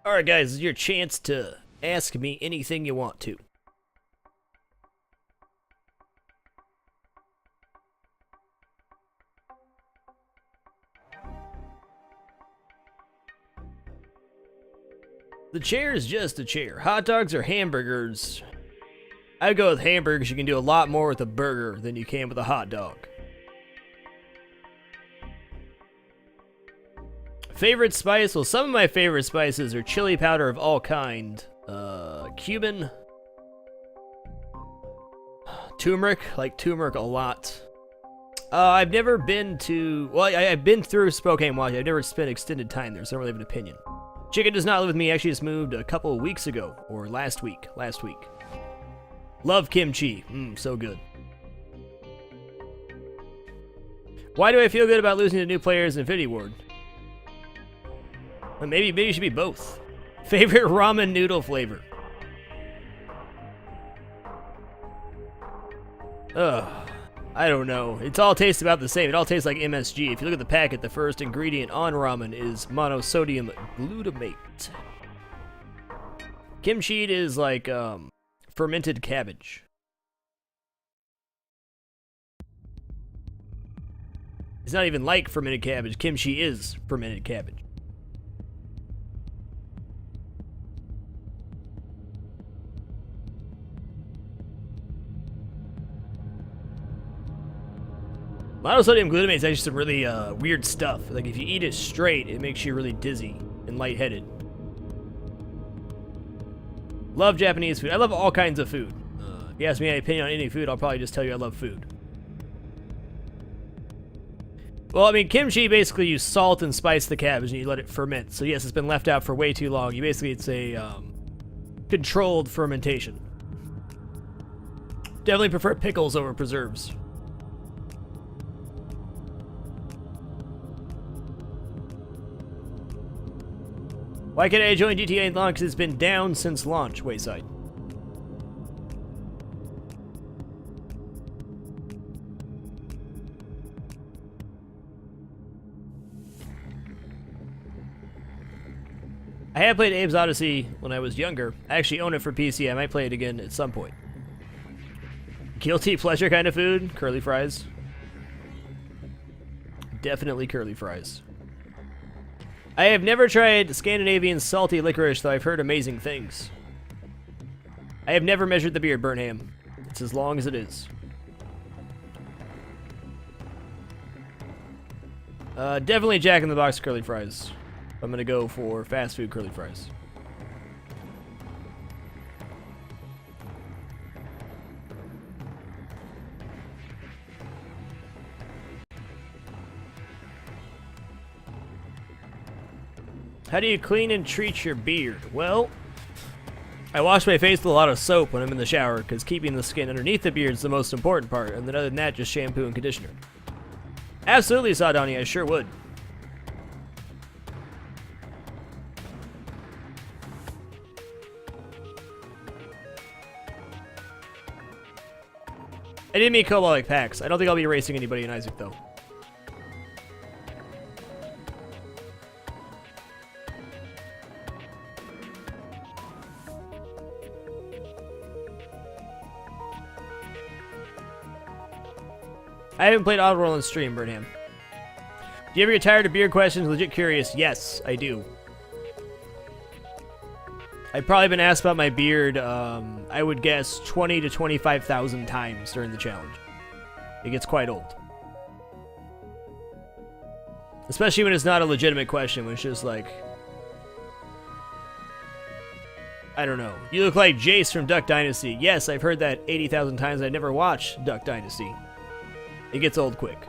Alright guys, this is your chance to ask me anything you want to. The chair is just a chair. Hot dogs or hamburgers? I'd go with hamburgers. You can do a lot more with a burger than you can with a hot dog. Favorite spice? Well, some of my favorite spices are chili powder of all kind. Cumin. Turmeric. Like turmeric a lot. I've never been to... Well, I've been through Spokane, Washington. I've never spent extended time there, so I don't really have an opinion. Chicken does not live with me. Actually just moved a couple of weeks ago. Or last week. Love kimchi. So good. Why do I feel good about losing to new players in Infinity Ward? Well, maybe it should be both. Favorite ramen noodle flavor? I don't know. It all tastes about the same. It all tastes like MSG. If you look at the packet, the first ingredient on ramen is monosodium glutamate. Kimchi is like fermented cabbage. It's not even like fermented cabbage. Kimchi is fermented cabbage. Monosodium glutamate is actually some really weird stuff. Like if you eat it straight, it makes you really dizzy and lightheaded. Love Japanese food. I love all kinds of food. If you ask me my opinion on any food, I'll probably just tell you I love food. Well, I mean, kimchi, basically you salt and spice the cabbage and you let it ferment. So yes, it's been left out for way too long. It's a controlled fermentation. Definitely prefer pickles over preserves. Why can't I join GTA long? Because it's been down since launch, Wayside. I have played Abe's Odyssey when I was younger. I actually own it for PC. I might play it again at some point. Guilty pleasure kind of food? Curly fries. Definitely curly fries. I have never tried Scandinavian salty licorice, though I've heard amazing things. I have never measured the beard, Burnham. It's as long as it is. Definitely Jack in the Box curly fries. I'm gonna go for fast food curly fries. How do you clean and treat your beard? Well, I wash my face with a lot of soap when I'm in the shower, because keeping the skin underneath the beard is the most important part, and then other than that, just shampoo and conditioner. Absolutely, Sadani, I sure would. I didn't mean Cobalt like PAX. I don't think I'll be erasing anybody in Isaac, though. I haven't played Oddworld on stream, Burnham. Do you ever get tired of beard questions? Legit curious. Yes, I do. I've probably been asked about my beard, I would guess 20 to 25,000 times during the challenge. It gets quite old. Especially when it's not a legitimate question, when it's just like... I don't know. You look like Jace from Duck Dynasty. Yes, I've heard that 80,000 times. I never watched Duck Dynasty. It gets old quick.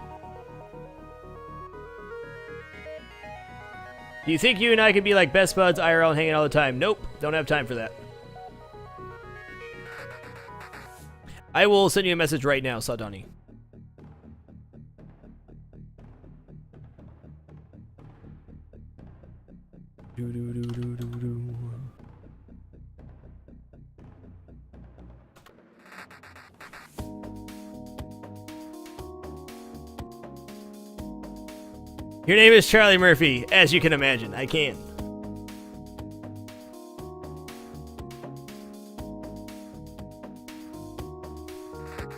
Do you think you and I could be like best buds IRL and hanging all the time? Nope, don't have time for that. I will send you a message right now, Sadani. Your name is Charlie Murphy, as you can imagine. I can.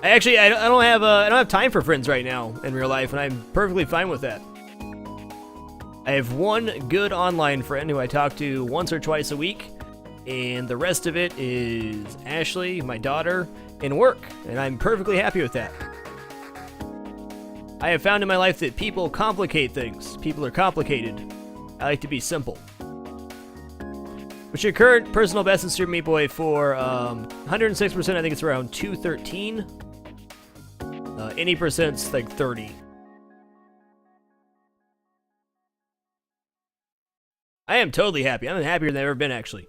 I don't have time for friends right now in real life, and I'm perfectly fine with that. I have one good online friend who I talk to once or twice a week, and the rest of it is Ashley, my daughter, and work, and I'm perfectly happy with that. I have found in my life that people complicate things. People are complicated. I like to be simple. What's your current personal best in Super Meat Boy for 106%? I think it's around 213. Any percent's like 30. I am totally happy. I'm happier than I've ever been, actually.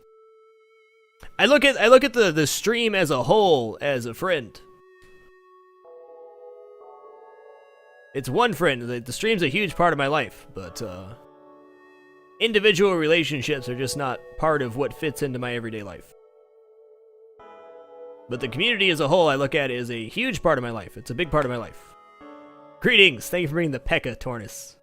I look at the stream as a whole as a friend. It's one friend. The stream's a huge part of my life, but individual relationships are just not part of what fits into my everyday life. But the community as a whole I look at as a huge part of my life. It's a big part of my life. Greetings. Thank you for bringing the P.E.K.K.A. Tornus.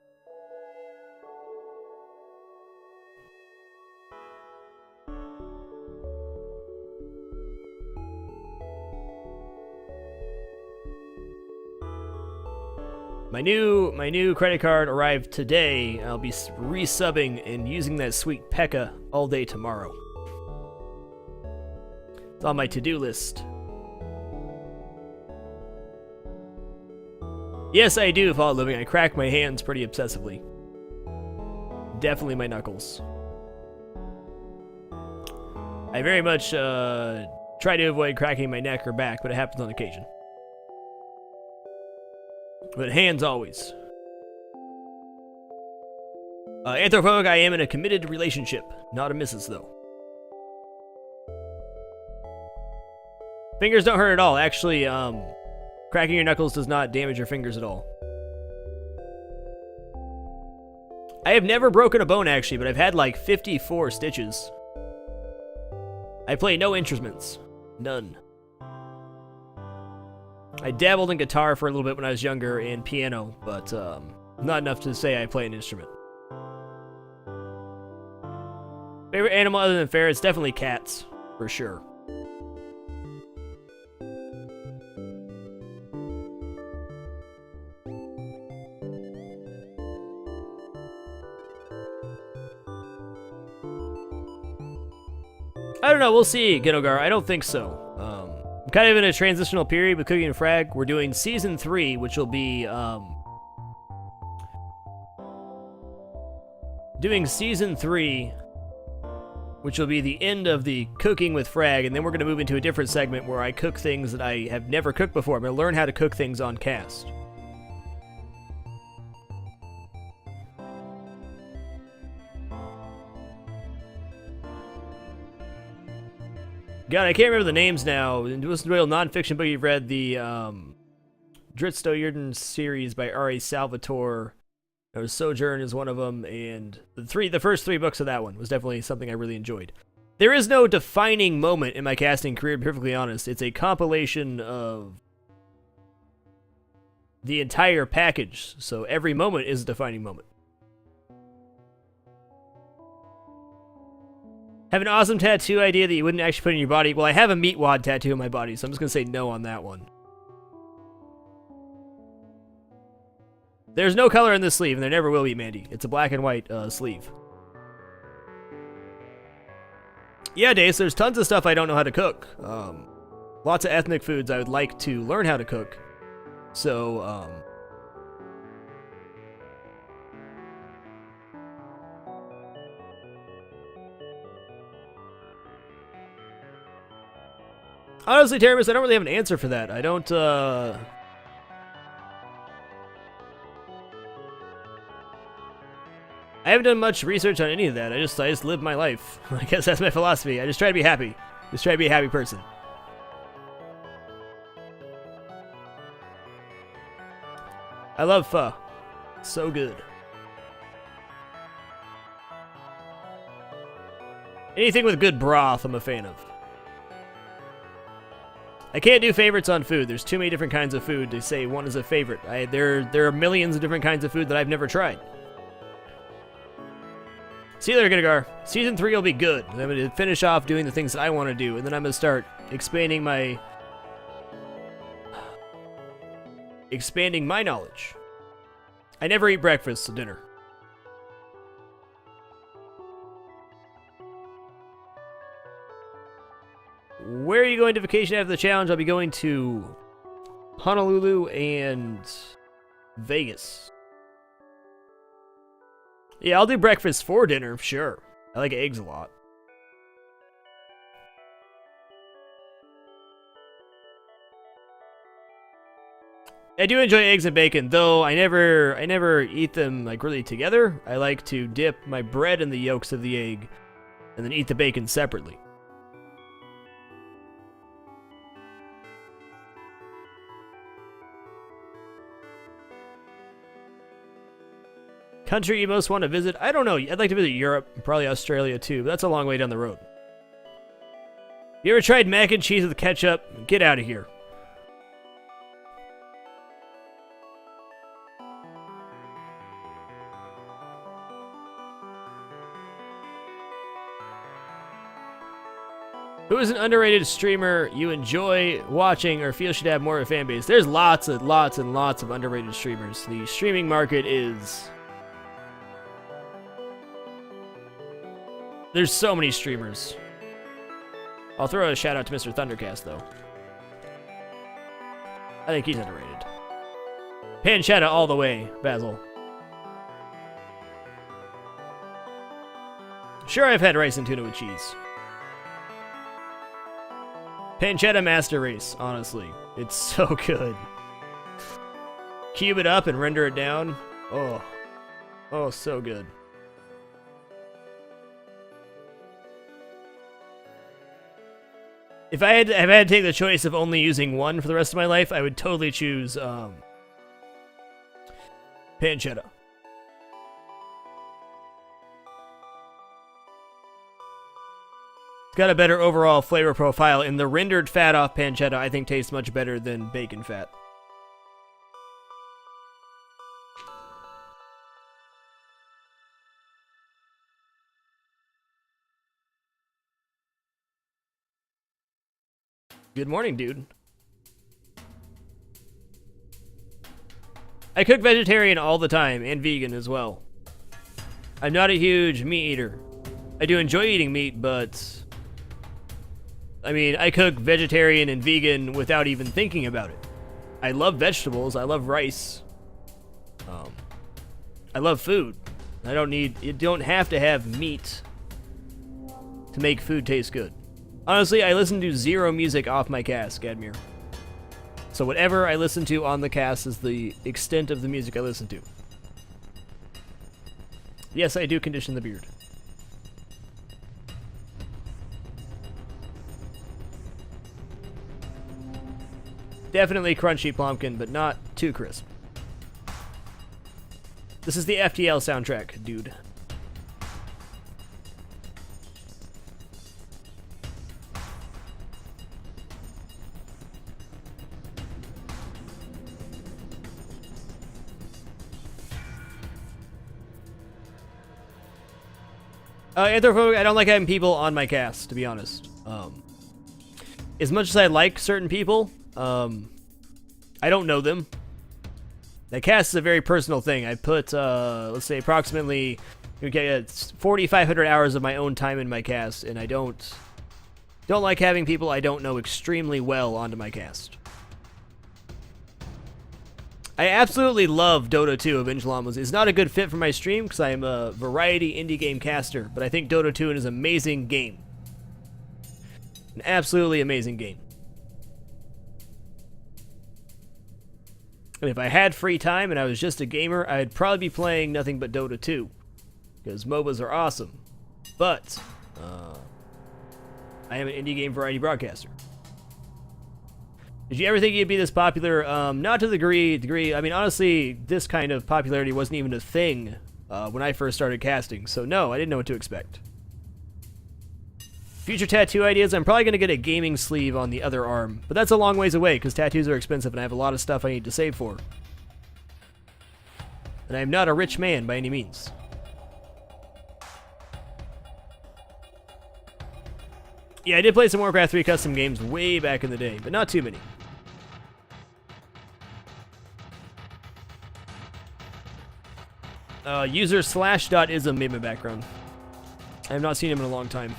My new credit card arrived today. I'll be resubbing and using that sweet P.E.K.K.A. all day tomorrow. It's on my to-do list. Yes, I do follow living. I crack my hands pretty obsessively. Definitely my knuckles. I very much try to avoid cracking my neck or back, but it happens on occasion. But hands always. LethalFrag, I am in a committed relationship. Not a missus, though. Fingers don't hurt at all. Actually, cracking your knuckles does not damage your fingers at all. I have never broken a bone, actually, but I've had like 54 stitches. I play no instruments. None. I dabbled in guitar for a little bit when I was younger and piano, but not enough to say I play an instrument. Favorite animal other than ferrets? Definitely cats, for sure. I don't know, we'll see, Ginogar. I don't think so. I'm kind of in a transitional period with Cooking and Frag. We're doing Season 3, which will be, the end of the Cooking with Frag, and then we're going to move into a different segment where I cook things that I have never cooked before. I'm going to learn how to cook things on cast. God, I can't remember the names now. It was a real non-fiction book you've read, the Dritstoyerden series by R.A. Salvatore. Sojourn is one of them, and the first three books of that one was definitely something I really enjoyed. There is no defining moment in my casting career, to be perfectly honest. It's a compilation of the entire package, so every moment is a defining moment. Have an awesome tattoo idea that you wouldn't actually put in your body. Well, I have a meat wad tattoo in my body, so I'm just going to say no on that one. There's no color in this sleeve, and there never will be, Mandy. It's a black and white sleeve. Yeah, Dace, there's tons of stuff I don't know how to cook. Lots of ethnic foods I would like to learn how to cook. So, honestly, Taramis, I don't really have an answer for that. I don't, I haven't done much research on any of that. I just live my life. I guess that's my philosophy. I just try to be happy. Just try to be a happy person. I love pho. So good. Anything with good broth, I'm a fan of. I can't do favorites on food. There's too many different kinds of food to say one is a favorite. There are millions of different kinds of food that I've never tried. See you later, Ginagar. Season 3 will be good. I'm going to finish off doing the things that I want to do, and then I'm going to start expanding my expanding my knowledge. I never eat breakfast or dinner. Where are you going to vacation after the challenge? I'll be going to Honolulu and Vegas. Yeah, I'll do breakfast for dinner, sure. I like eggs a lot. I do enjoy eggs and bacon, though I never eat them like really together. I like to dip my bread in the yolks of the egg and then eat the bacon separately. Country you most want to visit? I don't know. I'd like to visit Europe, probably Australia too, but that's a long way down the road. You ever tried mac and cheese with ketchup? Get out of here. Who is an underrated streamer you enjoy watching or feel should have more of a fan base? There's lots and lots of underrated streamers. The streaming market is... There's so many streamers. I'll throw a shout out to Mr. Thundercast, though. I think he's underrated. Pancetta all the way, Basil. Sure, I've had rice and tuna with cheese. Pancetta Master Race, honestly. It's so good. Cube it up and render it down. Oh. Oh, so good. If I had to take the choice of only using one for the rest of my life, I would totally choose pancetta. It's got a better overall flavor profile, and the rendered fat off pancetta I think tastes much better than bacon fat. Good morning, dude. I cook vegetarian all the time, and vegan as well. I'm not a huge meat eater. I do enjoy eating meat, but... I mean, I cook vegetarian and vegan without even thinking about it. I love vegetables, I love rice. I love food. You don't have to have meat to make food taste good. Honestly, I listen to zero music off my cast, Gadmir. So whatever I listen to on the cast is the extent of the music I listen to. Yes, I do condition the beard. Definitely crunchy pumpkin, but not too crisp. This is the FTL soundtrack, dude. Anthropophobic, I don't like having people on my cast, to be honest. As much as I like certain people, I don't know them. The cast is a very personal thing. I put, let's say, approximately 4,500 hours of my own time in my cast, and I don't like having people I don't know extremely well onto my cast. I absolutely love Dota 2 Avenged Llamas. It's not a good fit for my stream because I am a variety indie game caster, but I think Dota 2 is an amazing game. An absolutely amazing game. And if I had free time and I was just a gamer, I'd probably be playing nothing but Dota 2. Because MOBAs are awesome. But, I am an indie game variety broadcaster. Did you ever think you'd be this popular? Not to the degree. I mean, honestly, this kind of popularity wasn't even a thing when I first started casting. So no, I didn't know what to expect. Future tattoo ideas, I'm probably going to get a gaming sleeve on the other arm. But that's a long ways away because tattoos are expensive and I have a lot of stuff I need to save for. And I'm not a rich man by any means. Yeah, I did play some Warcraft 3 custom games way back in the day, but not too many. User /ism made my background. I have not seen him in a long time.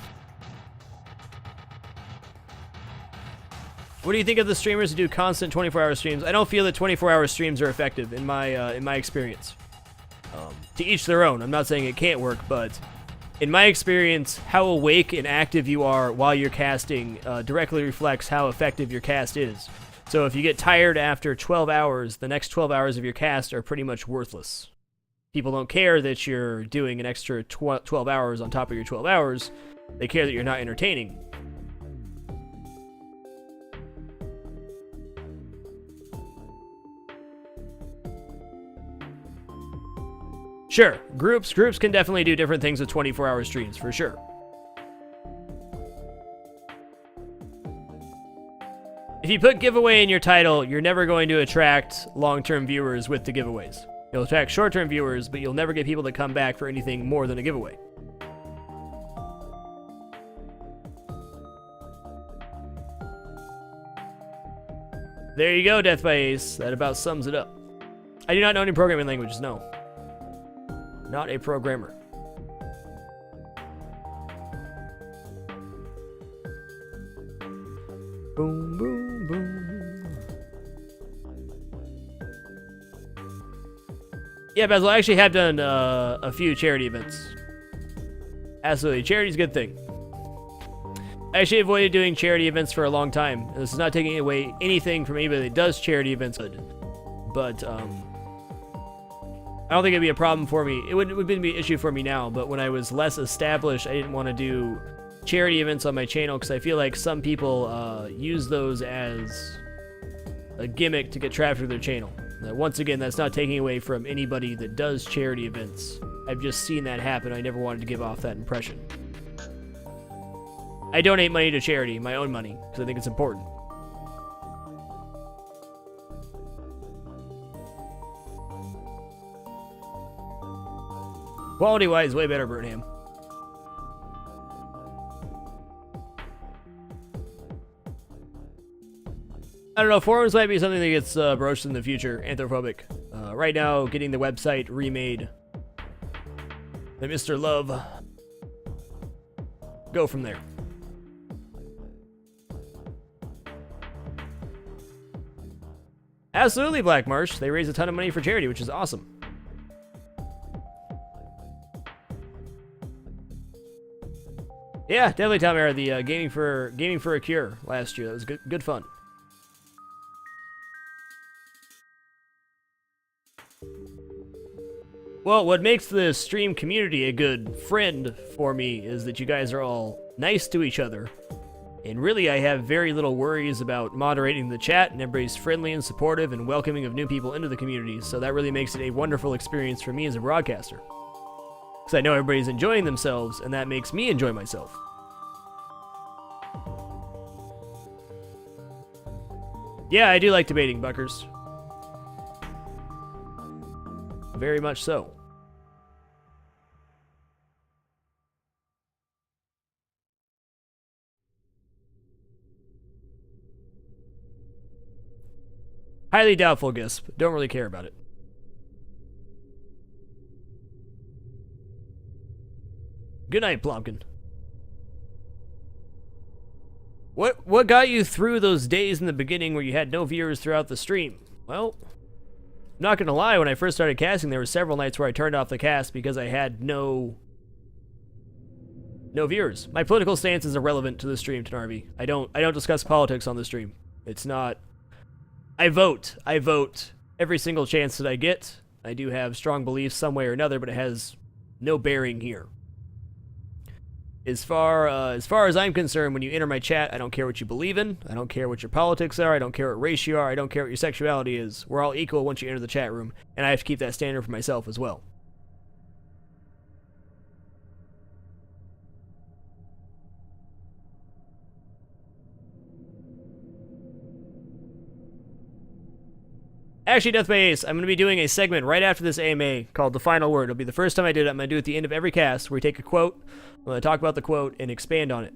What do you think of the streamers who do constant 24-hour streams? I don't feel that 24-hour streams are effective in my experience. To each their own. I'm not saying it can't work, but in my experience, how awake and active you are while you're casting directly reflects how effective your cast is. So if you get tired after 12 hours, the next 12 hours of your cast are pretty much worthless. People don't care that you're doing an extra 12 hours on top of your 12 hours. They care that you're not entertaining. Sure, groups can definitely do different things with 24-hour streams, for sure. If you put giveaway in your title, you're never going to attract long-term viewers with the giveaways. You'll attract short-term viewers, but you'll never get people to come back for anything more than a giveaway. There you go, Death by Ace. That about sums it up. I do not know any programming languages, no. Not a programmer. Boom, boom, boom. Yeah, Basil, I actually have done a few charity events. Absolutely, charity's a good thing. I actually avoided doing charity events for a long time. This is not taking away anything from anybody that does charity events, but I don't think it'd be a problem for me. It wouldn't be an issue for me now, but when I was less established, I didn't want to do charity events on my channel because I feel like some people use those as a gimmick to get traffic to their channel. Once again, that's not taking away from anybody that does charity events. I've just seen that happen. I never wanted to give off that impression. I donate money to charity, my own money, because I think it's important. Quality-wise, way better, Burnham. I don't know, forums might be something that gets broached in the future. Anthrophobic. Right now, getting the website remade. The Mr. Love. Go from there. Absolutely, Black Marsh. They raise a ton of money for charity, which is awesome. Yeah, definitely, Tom Era, the gaming for a cure last year. That was good fun. Well, what makes the stream community a good friend for me is that you guys are all nice to each other. And really, I have very little worries about moderating the chat, and everybody's friendly and supportive and welcoming of new people into the community, so that really makes it a wonderful experience for me as a broadcaster. Because I know everybody's enjoying themselves, and that makes me enjoy myself. Yeah, I do like debating, Buckers. Very much so. Highly doubtful, Gisp. Don't really care about it. Good night, Plomkin. What got you through those days in the beginning where you had no viewers throughout the stream? Well, I'm not gonna lie, when I first started casting, there were several nights where I turned off the cast because I had no viewers. My political stance is irrelevant to the stream, Tanarvi. I don't discuss politics on the stream. It's not. I vote every single chance that I get. I do have strong beliefs some way or another, but it has no bearing here. As far as I'm concerned, when you enter my chat, I don't care what you believe in. I don't care what your politics are. I don't care what race you are. I don't care what your sexuality is. We're all equal once you enter the chat room, and I have to keep that standard for myself as well. Actually, Death by Ace, I'm going to be doing a segment right after this AMA called The Final Word. It'll be the first time I did it. I'm going to do it at the end of every cast where we take a quote, I'm going to talk about the quote, and expand on it.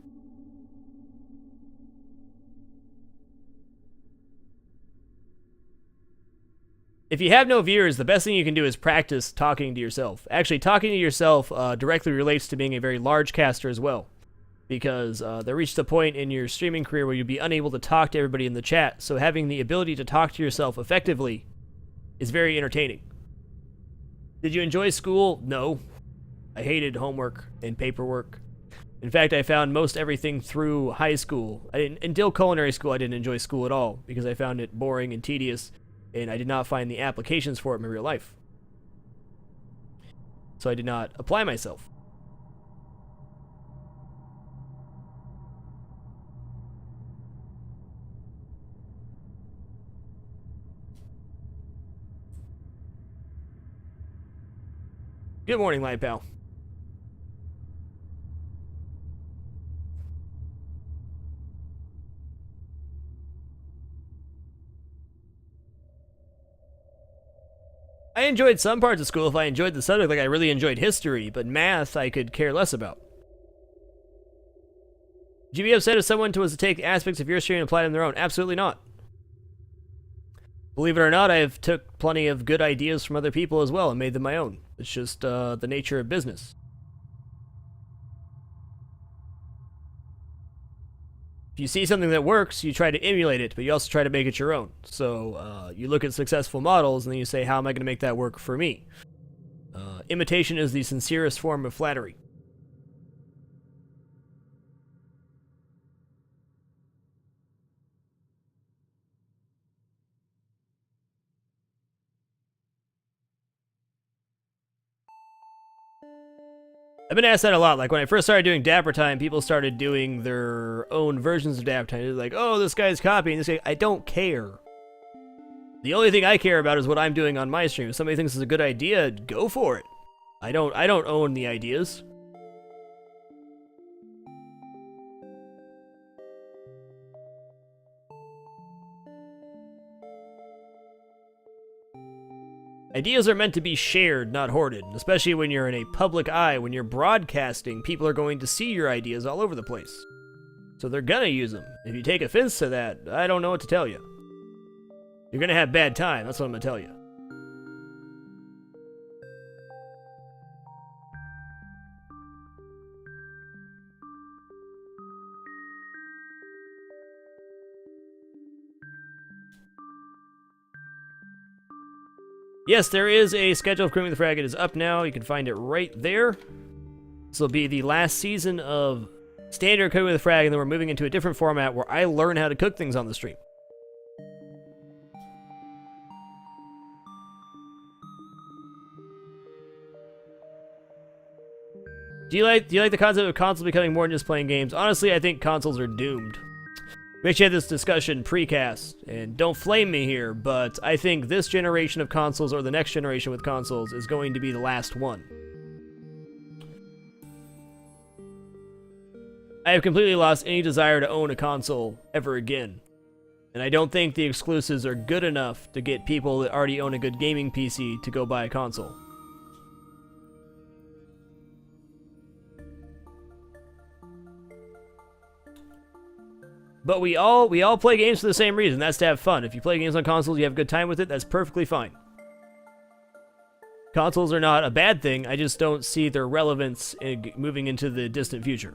if you have no viewers, the best thing you can do is practice talking to yourself. Actually, talking to yourself directly relates to being a very large caster as well. Because there reached a point in your streaming career where you'd be unable to talk to everybody in the chat. So having the ability to talk to yourself effectively is very entertaining. Did you enjoy school? No. I hated homework and paperwork. In fact, I found most everything through high school. Until culinary school, I didn't enjoy school at all because I found it boring and tedious, and I did not find the applications for it in my real life. So I did not apply myself. Good morning, Light Pal. I enjoyed some parts of school if I enjoyed the subject, like I really enjoyed history, but math I could care less about. Would you be upset if someone was to take aspects of your stream and apply them their own? Absolutely not. Believe it or not, I've took plenty of good ideas from other people as well and made them my own. It's just the nature of business. If you see something that works, you try to emulate it, but you also try to make it your own. So you look at successful models and then you say, how am I going to make that work for me? Imitation is the sincerest form of flattery. I've been asked that a lot. Like, when I first started doing Dapper Time, people started doing their own versions of Dapper Time. They're like, oh, this guy's copying this guy. I don't care. The only thing I care about is what I'm doing on my stream. If somebody thinks it's a good idea, go for it. I don't own the ideas. Ideas are meant to be shared, not hoarded, especially when you're in a public eye. When you're broadcasting, people are going to see your ideas all over the place. So they're gonna use them. If you take offense to that, I don't know what to tell you. You're gonna have bad time, that's what I'm gonna tell you. Yes, there is a schedule of Cooking with the Frag. It is up now. You can find it right there. This will be the last season of standard Cooking with the Frag, and then we're moving into a different format where I learn how to cook things on the stream. Do you like the concept of consoles becoming more than just playing games? Honestly, I think consoles are doomed. We actually had this discussion pre-cast, and don't flame me here, but I think this generation of consoles, or the next generation with consoles, is going to be the last one. I have completely lost any desire to own a console ever again. And I don't think the exclusives are good enough to get people that already own a good gaming PC to go buy a console. But we all play games for the same reason. That's to have fun. If you play games on consoles, you have a good time with it, that's perfectly fine. Consoles are not a bad thing, I just don't see their relevance in moving into the distant future.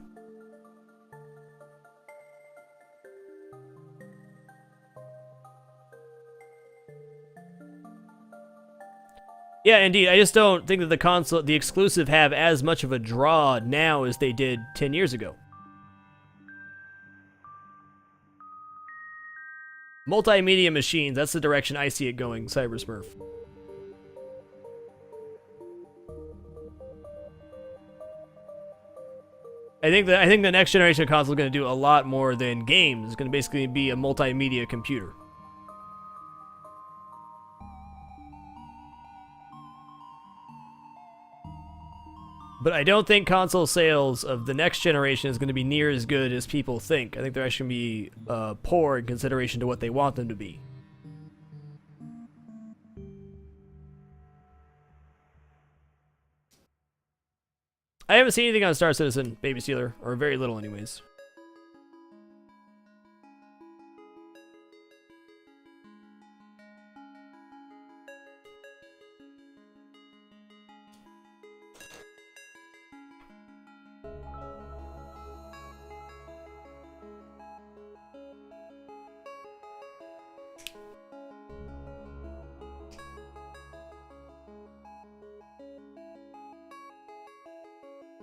Yeah, indeed. I just don't think that the exclusive have as much of a draw now as they did 10 years ago. Multimedia machines, that's the direction I see it going, Cybersmurf. I think the next generation of console is going to do a lot more than games. It's going to basically be a multimedia computer. But I don't think console sales of the next generation is going to be near as good as people think. I think they're actually going to be poor in consideration to what they want them to be. I haven't seen anything on Star Citizen, Baby Stealer, or very little anyways.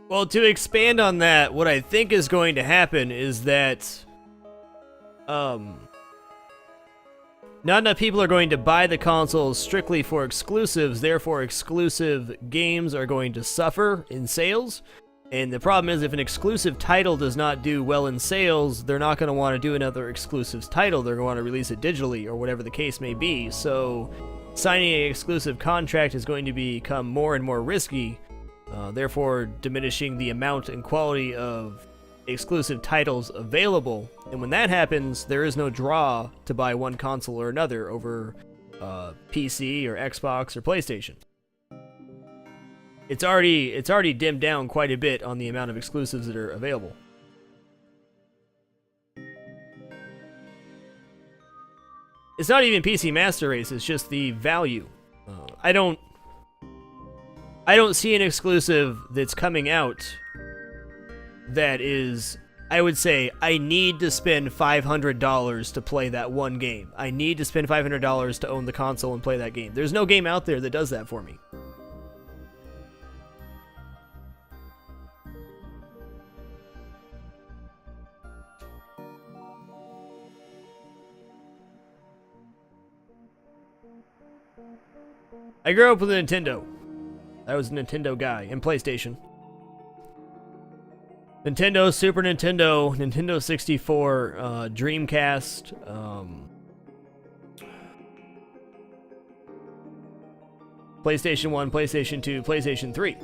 Well, to expand on that, what I think is going to happen is that not enough people are going to buy the consoles strictly for exclusives, therefore exclusive games are going to suffer in sales. And the problem is, if an exclusive title does not do well in sales, they're not going to want to do another exclusive title. They're going to want to release it digitally or whatever the case may be. So signing an exclusive contract is going to become more and more risky, therefore diminishing the amount and quality of exclusive titles available. And when that happens, there is no draw to buy one console or another over PC or Xbox or PlayStation. It's already dimmed down quite a bit on the amount of exclusives that are available. It's not even PC Master Race, it's just the value. I don't see an exclusive that's coming out that is, I would say, I need to spend $500 to play that one game. I need to spend $500 to own the console and play that game. There's no game out there that does that for me. I grew up with a Nintendo. I was a Nintendo guy, and PlayStation. Nintendo, Super Nintendo, Nintendo 64, Dreamcast, PlayStation 1, PlayStation 2, PlayStation 3.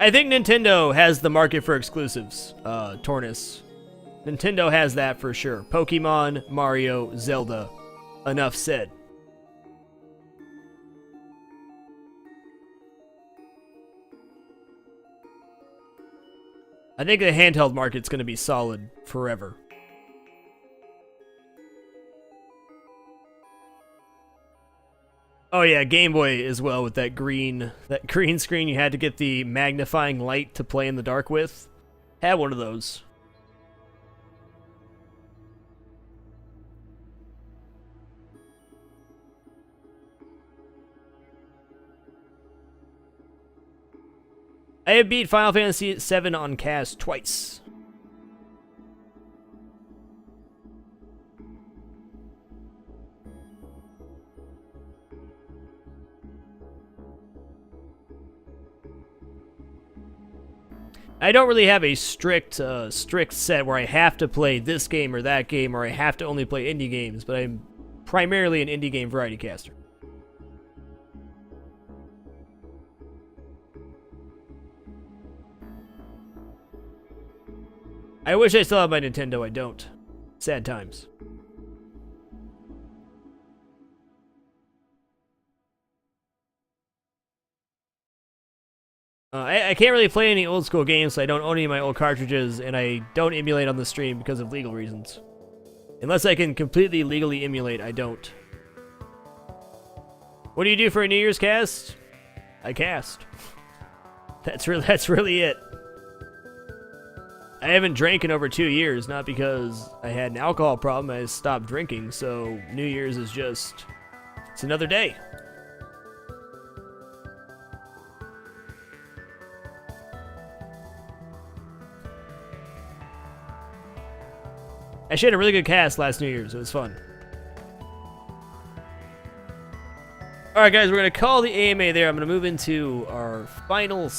I think Nintendo has the market for exclusives, Tornus. Nintendo has that for sure. Pokemon, Mario, Zelda. Enough said. I think the handheld market's going to be solid forever. Oh yeah, Game Boy as well with that green screen you had to get the magnifying light to play in the dark with. Had one of those. I have beat Final Fantasy VII on cast twice. I don't really have a strict set where I have to play this game or that game, or I have to only play indie games, but I'm primarily an indie game variety caster. I wish I still had my Nintendo, I don't. Sad times. I can't really play any old school games, so I don't own any of my old cartridges, and I don't emulate on the stream because of legal reasons. Unless I can completely legally emulate, I don't. What do you do for a New Year's cast? I cast. That's really it. I haven't drank in over 2 years, not because I had an alcohol problem, I stopped drinking, so New Year's is just, it's another day. I actually had a really good cast last New Year's. It was fun. Alright guys, we're going to call the AMA there. I'm going to move into our final